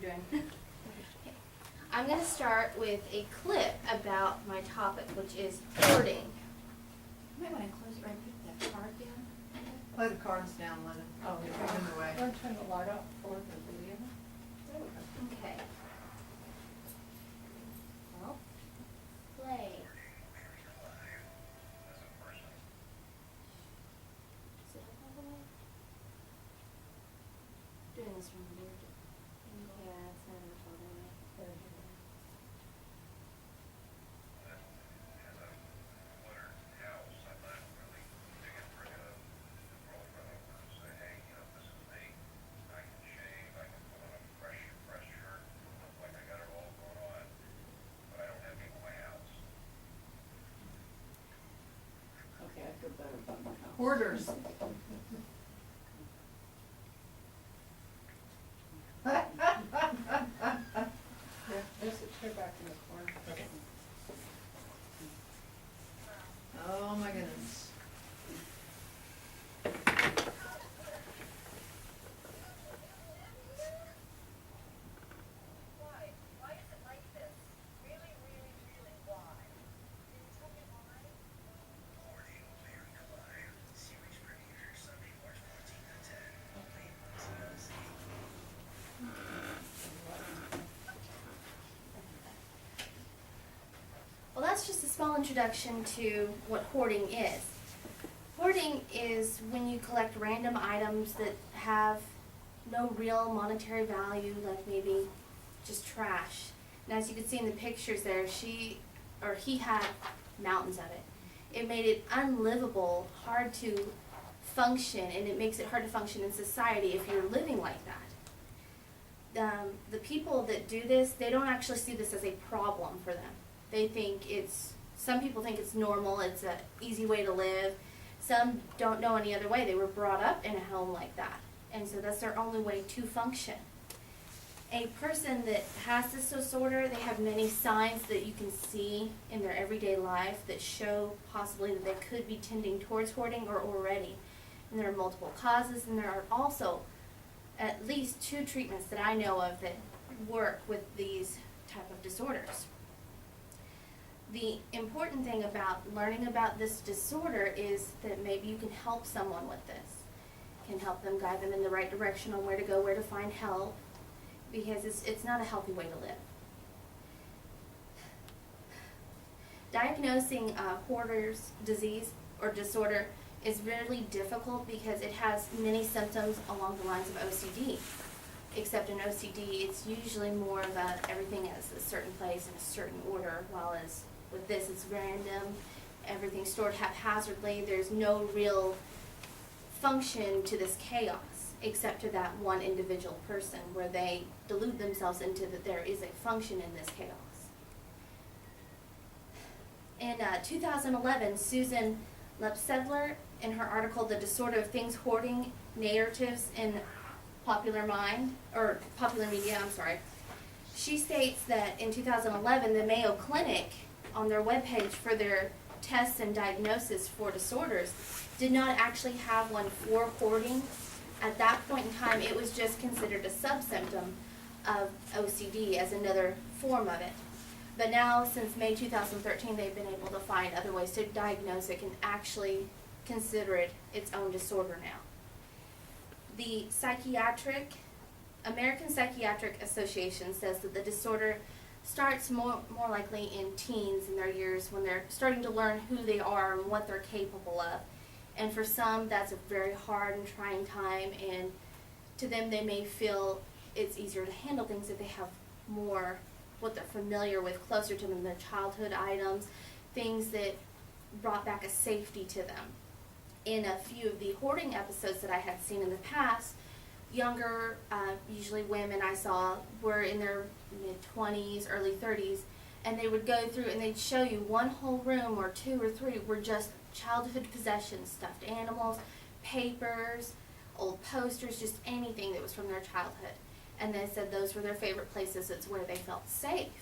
doing. Okay. I'm going to start with a clip about my topic, which is hoarding. You might want to close it right, put that card down. Play the cards down, Linda. Oh, You're in the way. Don't turn the light off for the video. There we go. Okay. Well, play. Is it up all the way? Doing this from weird angle. Yeah, it's not up all the way. There you go. Okay, I feel better about my house. Hoarders. There's a chair back in the corner. Oh my goodness. Why is it like this? Really, really, really, why? Can you tell me why? Hoarding, Larry Clive, series premiere Sunday, March 14th at 10. Only on TLC. Well, that's just a small introduction to what hoarding is. Hoarding is when you collect random items that have no real monetary value, like maybe just trash. And as you can see in the pictures there, he had mountains of it. It made it unlivable, hard to function, and it makes it hard to function in society if you're living like that. The people that do this, they don't actually see this as a problem for them. They think some people think it's normal, it's an easy way to live. Some don't know any other way. They were brought up in a home like that. And so that's their only way to function. A person that has this disorder, they have many signs that you can see in their everyday life that show possibly that they could be tending towards hoarding or already. And there are multiple causes, and there are also at least 2 treatments that I know of that work with these type of disorders. The important thing about learning about this disorder is that maybe you can help someone with this. Can help them, guide them in the right direction on where to go, where to find help, because it's not a healthy way to live. Diagnosing hoarder's disease or disorder is really difficult because it has many symptoms along the lines of OCD. Except in OCD, it's usually more of everything is a certain place in a certain order, while as with this, it's random, everything's stored haphazardly. There's no real function to this chaos, except to that one individual person, where they delude themselves into that there is a function in this chaos. In 2011, Susan Lepsedler, in her article, "The Disorder of Things Hoarding Narratives in Popular Media," she states that in 2011, the Mayo Clinic, on their webpage for their tests and diagnosis for disorders, did not actually have one for hoarding. At that point in time, it was just considered a subsymptom of OCD as another form of it. But now, since May 2013, they've been able to find other ways to diagnose it and actually consider it its own disorder now. The American Psychiatric Association says that the disorder starts more likely in teens in their years, when they're starting to learn who they are and what they're capable of. And for some, that's a very hard and trying time, and to them, they may feel it's easier to handle things if they have more what they're familiar with closer to them, their childhood items, things that brought back a safety to them. In a few of the hoarding episodes that I had seen in the past, younger, usually women I saw, were in their mid-20s, early 30s, and they would go through and they'd show you one whole room or 2 or 3 were just childhood possessions, stuffed animals, papers, old posters, just anything that was from their childhood. And they said those were their favorite places. It's where they felt safe.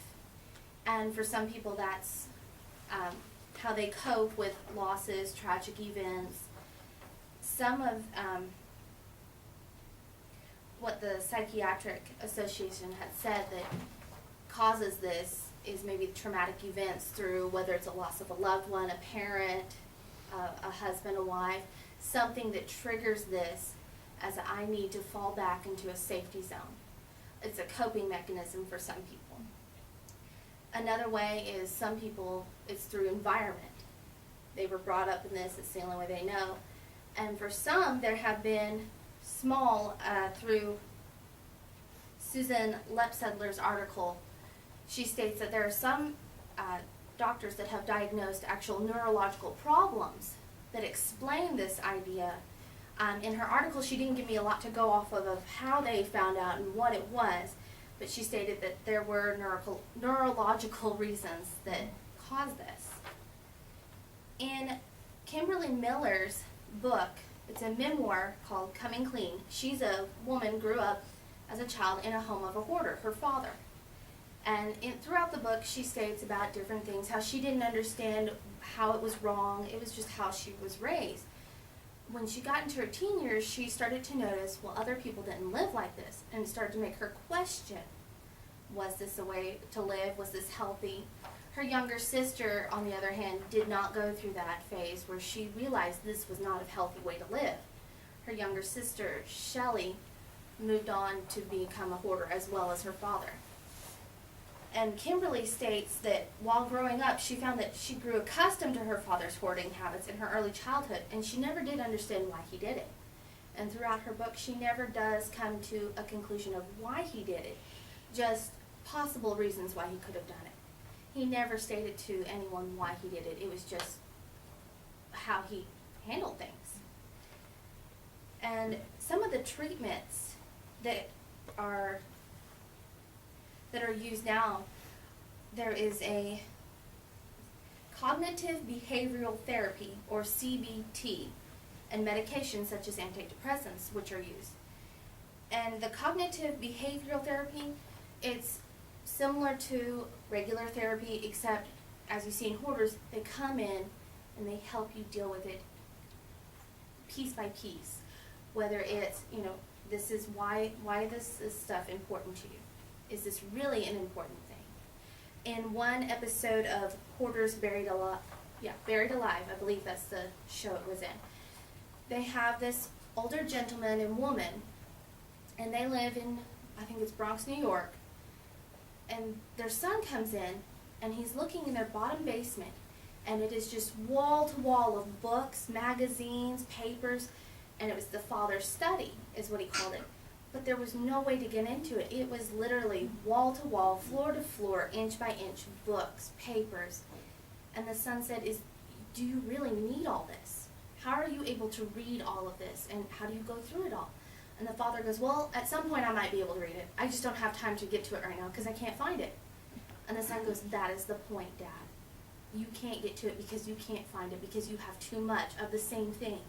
And for some people, that's how they cope with losses, tragic events. Some of what the Psychiatric Association had said that causes this is maybe traumatic events through whether it's a loss of a loved one, a parent, a husband, a wife, something that triggers this as I need to fall back into a safety zone. It's a coping mechanism for some people. Another way is some people, it's through environment. They were brought up in this, it's the only way they know. And for some, there have been small, through Susan Lepsedler's article, she states that there are some doctors that have diagnosed actual neurological problems that explain this idea. In her article, she didn't give me a lot to go off of how they found out and what it was, but she stated that there were neurological reasons that caused this. In Kimberly Miller's book, it's a memoir called Coming Clean. She's a woman, grew up as a child in a home of a hoarder, her father. And throughout the book, she states about different things, how she didn't understand how it was wrong. It was just how she was raised. When she got into her teen years, she started to notice, well, other people didn't live like this, and it started to make her question, was this a way to live? Was this healthy? Her younger sister, on the other hand, did not go through that phase where she realized this was not a healthy way to live. Her younger sister, Shelley, moved on to become a hoarder as well as her father. And Kimberly states that while growing up, she found that she grew accustomed to her father's hoarding habits in her early childhood, and she never did understand why he did it. And throughout her book, she never does come to a conclusion of why he did it, just possible reasons why he could have done it. He never stated to anyone why he did it. It was just how he handled things. And some of the treatments that are used now, there is a cognitive behavioral therapy, or CBT, and medications such as antidepressants, which are used. And the cognitive behavioral therapy, it's similar to regular therapy, except as you see in hoarders, they come in and they help you deal with it piece by piece. Whether it's, this is why this is stuff important to you. Is this really an important thing? In one episode of Hoarders Buried Alive, I believe that's the show it was in, they have this older gentleman and woman, and they live in, I think it's Bronx, New York, and their son comes in, and he's looking in their bottom basement, and it is just wall to wall of books, magazines, papers, and it was the father's study, is what he called it. But there was no way to get into it. It was literally wall to wall, floor to floor, inch by inch, books, papers. And the son said, do you really need all this? How are you able to read all of this? And how do you go through it all? And the father goes, well, at some point I might be able to read it. I just don't have time to get to it right now because I can't find it. And the son goes, that is the point, Dad. You can't get to it because you can't find it, because you have too much of the same thing.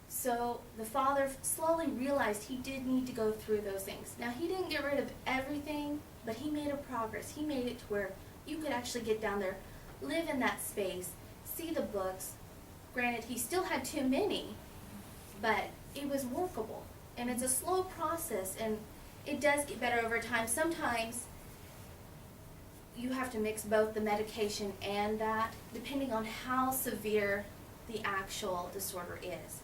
So the father slowly realized he did need to go through those things. Now, he didn't get rid of everything, but he made a progress. He made it to where you could actually get down there, live in that space, see the books. Granted, he still had too many, but it was workable. And it's a slow process, and it does get better over time. Sometimes you have to mix both the medication and that, depending on how severe the actual disorder is.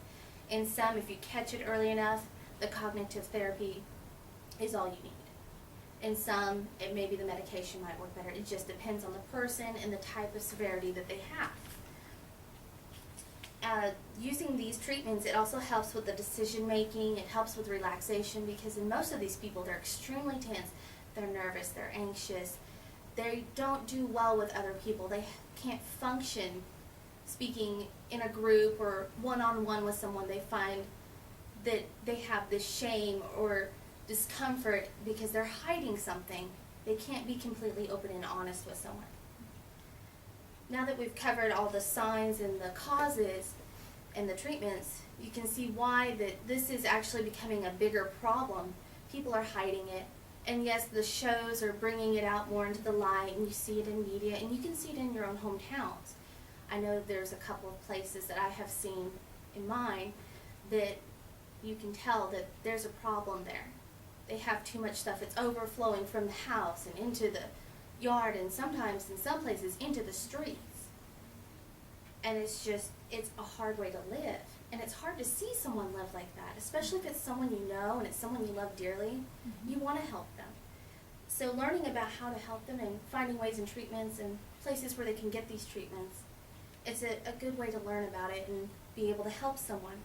In some, if you catch it early enough, the cognitive therapy is all you need. In some, it maybe the medication might work better. It just depends on the person and the type of severity that they have. Using these treatments, it also helps with the decision making. It helps with relaxation, because in most of these people, they're extremely tense. They're nervous. They're anxious. They don't do well with other people. They can't function speaking in a group or one-on-one with someone. They find that they have this shame or discomfort because they're hiding something. They can't be completely open and honest with someone. Now that we've covered all the signs and the causes and the treatments, you can see why that this is actually becoming a bigger problem. People are hiding it. And yes, the shows are bringing it out more into the light, and you see it in media, and you can see it in your own hometowns. I know there's a couple of places that I have seen in mine that you can tell that there's a problem there. They have too much stuff. It's overflowing from the house and into the yard, and sometimes in some places into the streets. And it's a hard way to live. And it's hard to see someone live like that, especially if it's someone you know and it's someone you love dearly. You want to help them. So learning about how to help them and finding ways and treatments and places where they can get these treatments, it's a good way to learn about it and be able to help someone.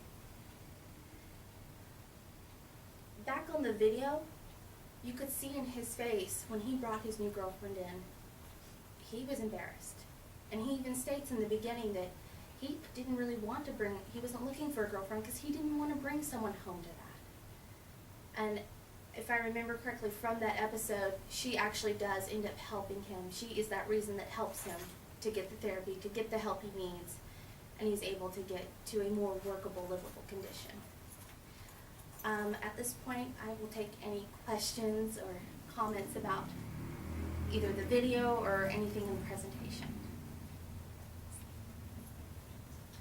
Back on the video, you could see in his face when he brought his new girlfriend in, he was embarrassed. And he even states in the beginning that he didn't really want to he wasn't looking for a girlfriend because he didn't want to bring someone home to that. And if I remember correctly from that episode, she actually does end up helping him. She is that reason that helps him to get the therapy, to get the help he needs, and he's able to get to a more workable, livable condition. At this point, I will take any questions or comments about either the video or anything in the presentation.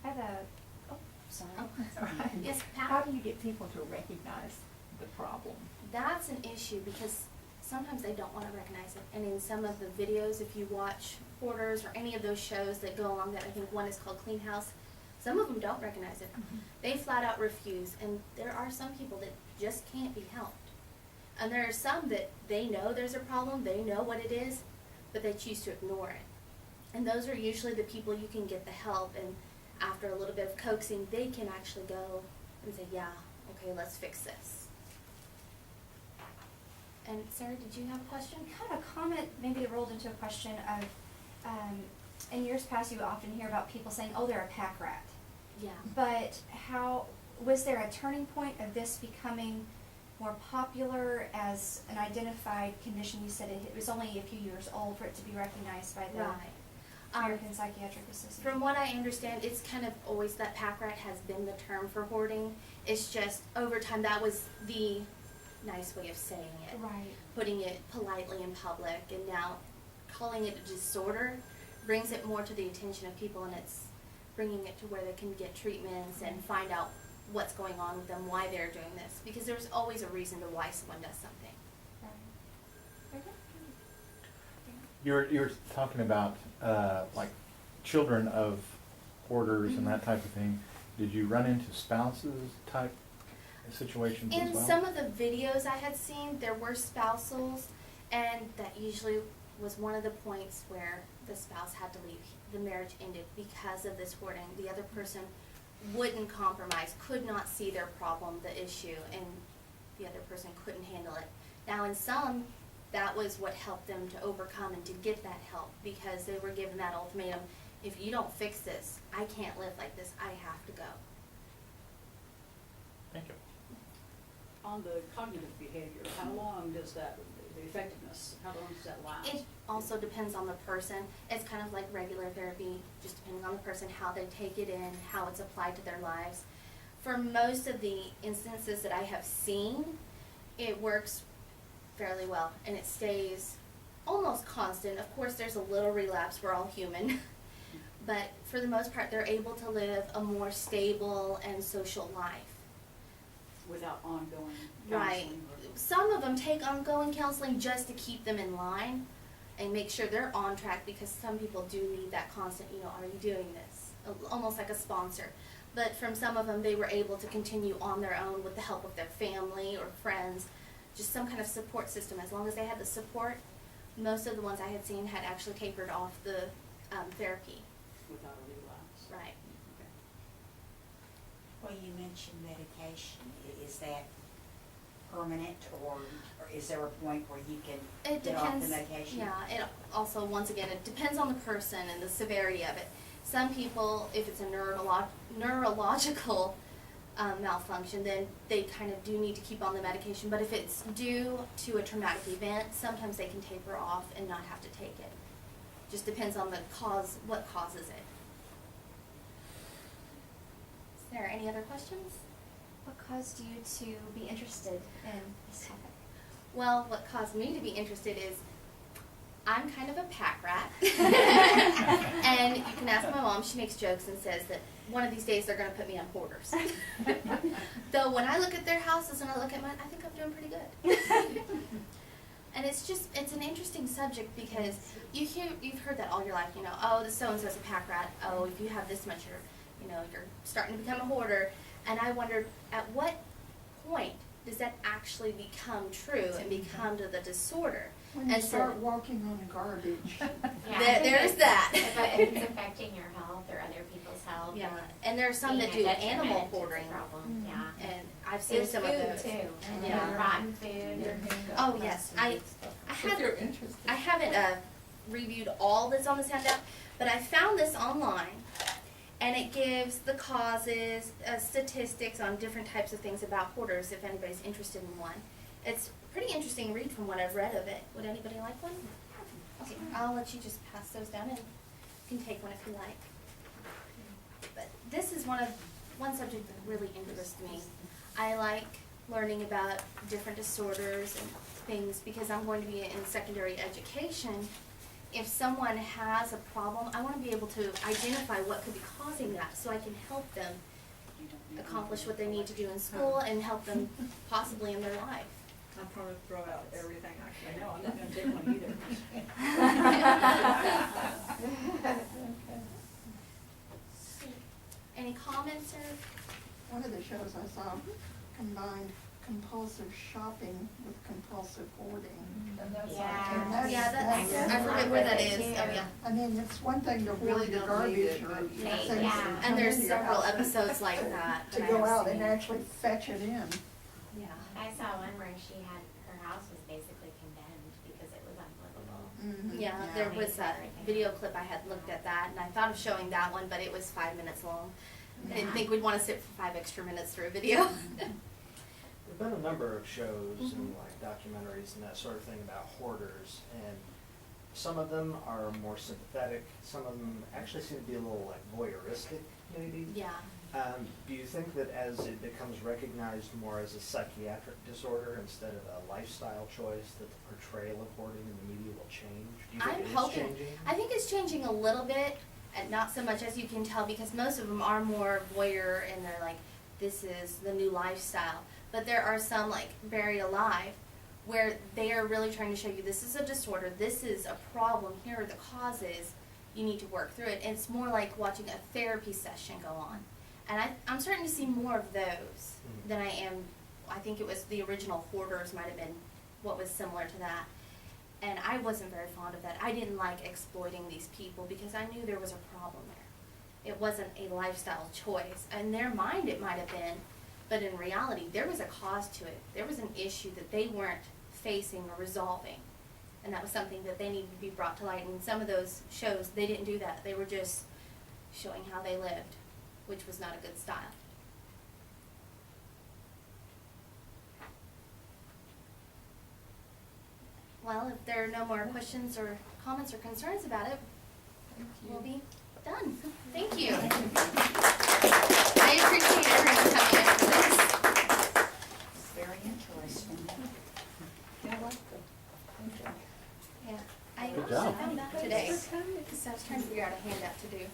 I have sorry. Oh, That's all right. Yes, Pat? How do you get people to recognize the problem? That's an issue because sometimes they don't want to recognize it. And in some of the videos, if you watch Hoarders or any of those shows that go along that, I think one is called Clean House, some of them don't recognize it. They flat out refuse. And there are some people that just can't be helped. And there are some that they know there's a problem, they know what it is, but they choose to ignore it. And those are usually the people you can get the help, and after a little bit of coaxing, they can actually go and say, yeah, okay, let's fix this. And Sarah, did you have a question? Kind of a comment, maybe it rolled into a question of, in years past you often hear about people saying, oh, they're a pack rat. Yeah. But was there a turning point of this becoming more popular as an identified condition? You said it was only a few years old for it to be recognized by the Right. American Psychiatric Association. From what I understand, it's kind of always that pack rat has been the term for hoarding. It's just over time that was the nice way of saying it. Right. Putting it politely in public, and now calling it a disorder brings it more to the attention of people, and it's bringing it to where they can get treatments and find out what's going on with them, why they're doing this, because there's always a reason to why someone does something. Right. Okay. You're talking about like children of hoarders and that type of thing. Did you run into spouses type situations as In well? some of the videos I had seen, there were spousals, and that usually was one of the points where the spouse had to leave. The marriage ended because of this hoarding. The other person wouldn't compromise, could not see their problem, the issue, and the other person couldn't handle it. Now in some, that was what helped them to overcome and to get that help, because they were given that ultimatum: if you don't fix this, I can't live like this, I have to go. Thank you. On the cognitive behavior, how long does that, the effectiveness, how long does that last? It also depends on the person. It's kind of like regular therapy, just depending on the person, how they take it in, how it's applied to their lives. For most of the instances that I have seen, it works fairly well, and it stays almost constant. Of course, there's a little relapse, we're all human. But for the most part, they're able to live a more stable and social life. Without ongoing Right. counseling? Some of them take ongoing counseling just to keep them in line and make sure they're on track, because some people do need that constant, are you doing this? Almost like a sponsor. But from some of them, they were able to continue on their own with the help of their family or friends, just some kind of support system. As long as they had the support, most of the ones I had seen had actually tapered off the therapy. Without a relapse? Right. Okay. Well, you mentioned medication. Is that permanent, or is there a point where you can It get off depends. the medication? Yeah, it also, once again, it depends on the person and the severity of it. Some people, if it's a neurological malfunction, then they kind of do need to keep on the medication. But if it's due to a traumatic event, sometimes they can taper off and not have to take it. Just depends on the cause, what causes it. Is there any other questions? What caused you to be interested in this topic? Well, what caused me to be interested is I'm kind of a pack rat. And you can ask my mom, she makes jokes and says that one of these days they're gonna put me on Hoarders. Though when I look at their houses and I look at mine, I think I'm doing pretty good. And it's an interesting subject because you've heard that all your life, you know, oh, this so-and-so's a pack rat, oh, if you have this much, you're starting to become a hoarder. And I wondered, at what point does that actually become true and become to the disorder? When you And so- start walking on garbage. There's that. If it's affecting your health or other people's health. Yeah, and there are some that do being a animal detriment, it's a hoarding, problem, yeah. and I've seen There's some food of those. too, and Yeah. rotten food. Oh, yes, I haven't reviewed all that's on this handout, but I found this online, and it gives the causes, statistics on different types of things about hoarders, if anybody's interested in one. It's pretty interesting read from what I've read of it. Would anybody like one? Okay, I'll let you just pass those down, and you can take one if you like. But this is one subject that really interests me. I like learning about different disorders and things because I'm going to be in secondary education. If someone has a problem, I want to be able to identify what could be causing that so I can help them accomplish what they need to do in school and help them possibly in their life. I'll probably throw out everything I I know, I'm not gonna take one either. Any comments or? One of the shows I saw combined compulsive shopping with compulsive hoarding. And that's I forget where that is. Oh, yeah. I mean, it's one thing to hoard the don't garbage need it, or but- things Yeah. that And come there's into your several house. episodes like that. To that go I've out and seen. actually fetch it in. Yeah. I saw one where her house was basically condemned because it was unlivable. Mhm. Yeah, there was a video clip I had looked at that, and I thought of showing that one, but it was 5 minutes long. I didn't think we'd want to sit for 5 extra minutes through a video. There've been a number of shows and like documentaries and that sort of thing about hoarders, and some of them are more sympathetic. Some of them actually seem to be a little like voyeuristic, maybe. Yeah. Do you think that as it becomes recognized more as a psychiatric disorder instead of a lifestyle choice, that the portrayal of hoarding in the media will change? Do you think I'm it is hoping. changing? I think it's changing a little bit, and not so much as you can tell, because most of them are more voyeur, and they're like, this is the new lifestyle. But there are some, like Buried Alive, where they are really trying to show you this is a disorder, this is a problem, here are the causes, you need to work through it. And it's more like watching a therapy session go on. And I'm starting to see more of those than I am. I think it was the original Hoarders might have been what was similar to that. And I wasn't very fond of that. I didn't like exploiting these people because I knew there was a problem there. It wasn't a lifestyle choice. In their mind it might have been, but in reality there was a cause to it. There was an issue that they weren't facing or resolving. And that was something that they needed to be brought to light. And in some of those shows, they didn't do that. They were just showing how they lived, which was not a good style. Well, if there are no more questions or comments or concerns about it, we'll be done. Thank you. I appreciate everyone coming in for this. It's very interesting. Yeah, I Good job. found that today, because I was trying to figure out a handout to do.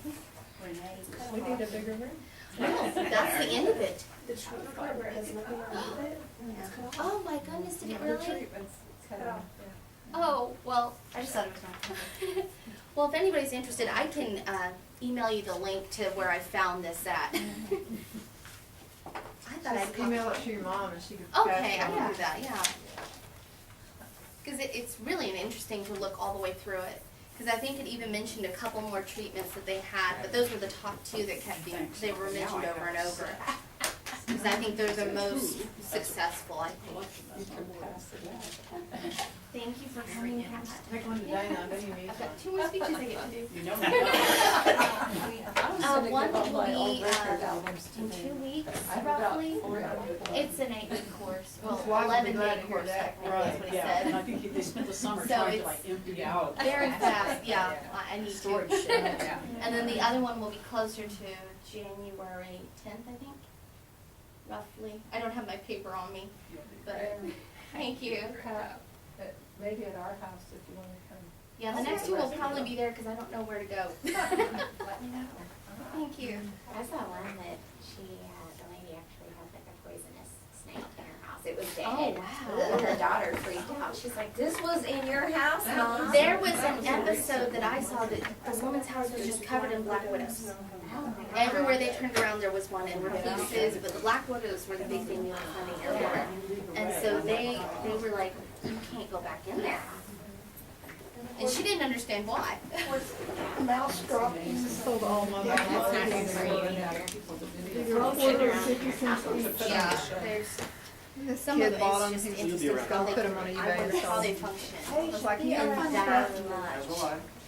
We need a bigger room. No, that's the end of it. The trunk cover has nothing wrong with it. It's cut off. Oh my goodness, did it really? Treatment's cut off, yeah. Oh, well, I just thought it was my cover. Well, if anybody's interested, I can email you the link to where I found this at. I thought I'd Just email it to your mom and she could. Okay, pass I it can on. do that, yeah. Because it's really interesting to look all the way through it. Because I think it even mentioned a couple more treatments that they had, but those were the top two that kept being, they were mentioned over and over. Because I think they're the most successful, I think. Thank you for coming. Take one today now, don't you need I've one? got 2 more speeches I get to do. You know. One will be in 2 weeks, roughly. It's an 8-week course, well, His wife would be 11-day glad to hear course, that. technically, Right, that's what he yeah, and I said. think they spent the summer So trying to it's like empty out. Very fast, yeah, I need Storage to. shed, yeah. And then the other one will be closer to January 10th, I think, roughly. I don't have my paper on me, but, thank you. Maybe at our house if you want to come. Yeah, the next two will probably be there because I don't know where to go. Let me know. Thank you. I saw one that the lady actually had like a poisonous snake in her house. It was dead. Oh, wow. And her daughter freaked out. She's like, "This was in your house, Mom?" There was an episode that I saw that the woman's house was just covered in black widows. Oh my God. Everywhere they turned around, there was one in pieces, but the black widows were the big thing they were finding everywhere. And so they were like, "You can't go back in there." And she didn't understand why. Mouse droppings. Sold all my That's not good for you either. Yeah, there's This some of kid it bought is them, just he's interesting just how gonna they, put them on eBay and how sell they them. function. It's like You you don't can that find much.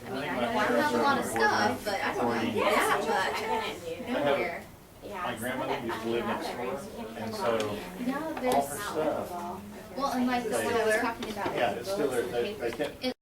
I I mean, think I my know I parents have a lot of were stuff, but I don't hoarding. have that I much. couldn't do I that. have- Yeah, My some grandmother of that- used to I live mean, next all door, that you can't and even so walk in. No, all there's her Not stuff, livable. well, and like the one I was talking about, yeah, with it's the still books there, and the they papers. kept